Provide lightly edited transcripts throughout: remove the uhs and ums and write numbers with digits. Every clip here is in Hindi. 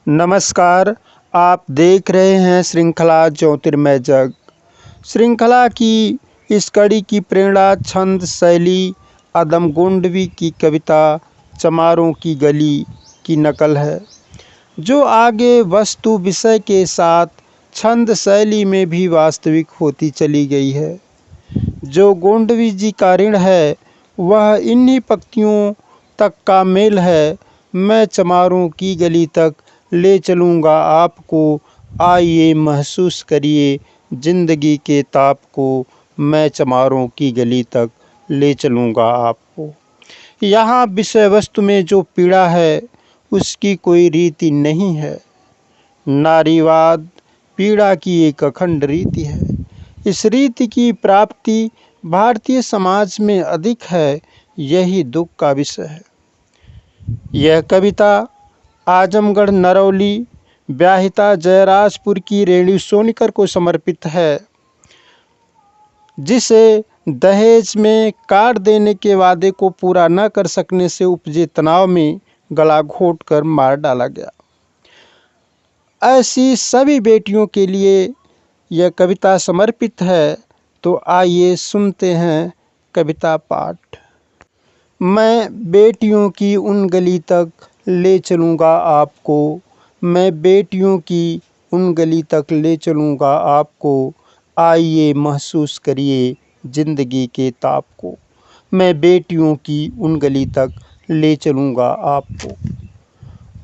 नमस्कार। आप देख रहे हैं श्रृंखला ज्योतिर्मय जग। श्रृंखला की इस कड़ी की प्रेरणा छंद शैली अदम गोंडवी की कविता चमारों की गली की नकल है, जो आगे वस्तु विषय के साथ छंद शैली में भी वास्तविक होती चली गई है। जो गोंडवी जी का ऋण है वह इन्हीं पंक्तियों तक का मेल है। मैं चमारों की गली तक ले चलूँगा आपको, आइए महसूस करिए जिंदगी के ताप को। मैं चमारों की गली तक ले चलूँगा आपको। यहाँ विषय वस्तु में जो पीड़ा है उसकी कोई रीति नहीं है। नारीवाद पीड़ा की एक अखंड रीति है। इस रीति की प्राप्ति भारतीय समाज में अधिक है, यही दुख का विषय है। यह कविता आजमगढ़ नरौली ब्याहिता जयराजपुर की रेणु सोनीकर को समर्पित है, जिसे दहेज में काट देने के वादे को पूरा न कर सकने से उपजे तनाव में गला घोंट कर मार डाला गया। ऐसी सभी बेटियों के लिए यह कविता समर्पित है। तो आइए सुनते हैं कविता पाठ। मैं बेटियों की उन गली तक ले चलूँगा आपको। मैं बेटियों की उन गली तक ले चलूँगा आपको, आइए महसूस करिए जिंदगी के ताप को। मैं बेटियों की उन गली तक ले चलूँगा आपको।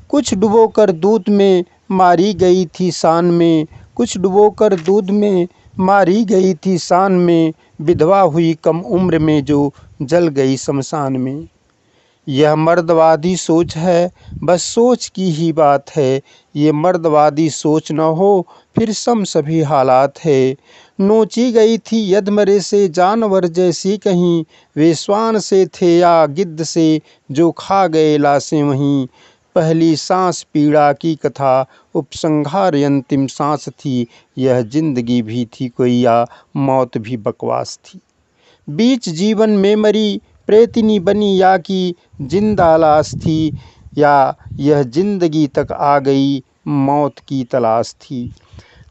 कुछ डुबोकर दूध में मारी गई थी शान में, कुछ डुबोकर दूध में मारी गई थी शान में, विधवा हुई कम उम्र में जो जल गई शमशान में। यह मर्दवादी सोच है, बस सोच की ही बात है। ये मर्दवादी सोच न हो फिर सभी हालात है। नोची गई थी यदमरे से जानवर जैसी कहीं, वे श्वान से थे या गिद्ध से जो खा गए लाशें वहीं। पहली सांस पीड़ा की कथा, उपसंहार अंतिम सांस थी। यह जिंदगी भी थी कोई या मौत भी बकवास थी। बीच जीवन में मरी प्रेतिनी बनी या कि जिंदा लाश थी, या यह जिंदगी तक आ गई मौत की तलाश थी।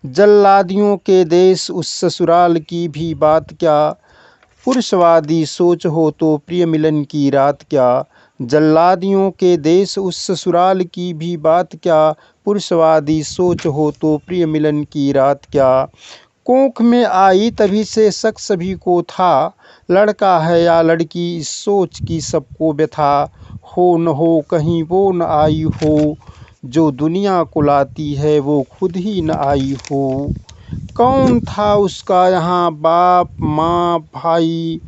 जल्लादियों के देश उस ससुराल की भी बात क्या, पुरुषवादी सोच हो तो प्रिय मिलन की रात क्या। जल्लादियों के देश उस ससुराल की भी बात क्या, पुरुषवादी सोच हो तो प्रिय मिलन की रात क्या। कोख में आई तभी से शक सभी को था, लड़का है या लड़की इस सोच की सबको व्यथा। हो न हो कहीं वो न आई हो, जो दुनिया को लाती है वो खुद ही न आई हो। कौन था उसका यहाँ बाप माँ भाई,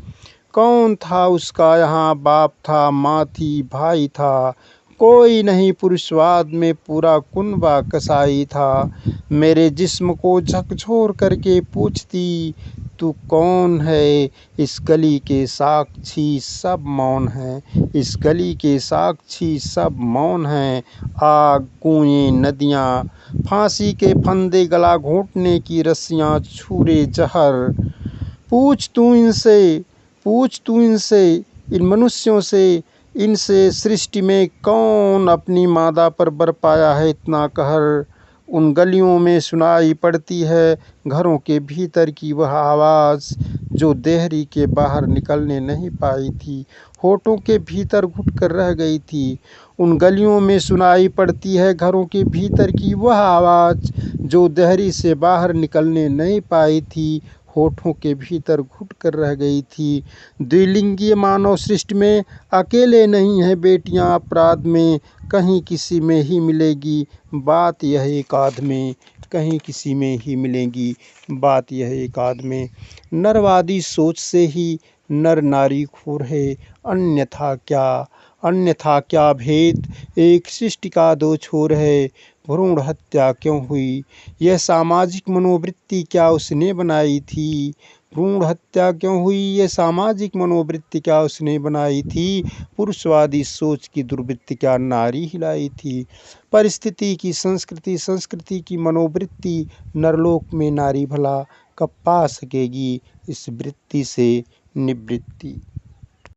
कौन था उसका यहाँ बाप था माँ थी भाई था। कोई नहीं पुरुषवाद में पूरा कुनबा कसाई था। मेरे जिस्म को झकझोर करके पूछती तू कौन है, इस गली के साक्षी सब मौन है। इस गली के साक्षी सब मौन है। आग कुएं नदियाँ फांसी के फंदे, गला घोंटने की रस्सियाँ छुरे जहर। पूछ तू इनसे इन मनुष्यों से, इनसे सृष्टि में कौन अपनी मादा पर बरपाया है इतना कहर। उन गलियों में सुनाई पड़ती है घरों के भीतर की वह आवाज़, जो देहरी के बाहर निकलने नहीं पाई थी, होठों के भीतर घुट कर रह गई थी। उन गलियों में सुनाई पड़ती है घरों के भीतर की वह आवाज़, जो देहरी से बाहर निकलने नहीं पाई थी, होठों के भीतर घुट कर रह गई थी। द्विलिंगीय मानव सृष्टि में अकेले नहीं है बेटियां अपराध में, कहीं किसी में ही मिलेगी बात यह एक आध में, कहीं किसी में ही मिलेगी बात यह एक आध में। नरवादी सोच से ही नर नारी खूर है, अन्यथा क्या भेद, एक सृष्टि का दो छोर है। भ्रूण हत्या क्यों हुई, यह सामाजिक मनोवृत्ति क्या उसने बनाई थी। भ्रूण हत्या क्यों हुई, यह सामाजिक मनोवृत्ति क्या उसने बनाई थी। पुरुषवादी सोच की दुर्वृत्ति क्या नारी हिलाई थी। परिस्थिति की संस्कृति की मनोवृत्ति, नरलोक में नारी भला कब पा सकेगी इस वृत्ति से निवृत्ति।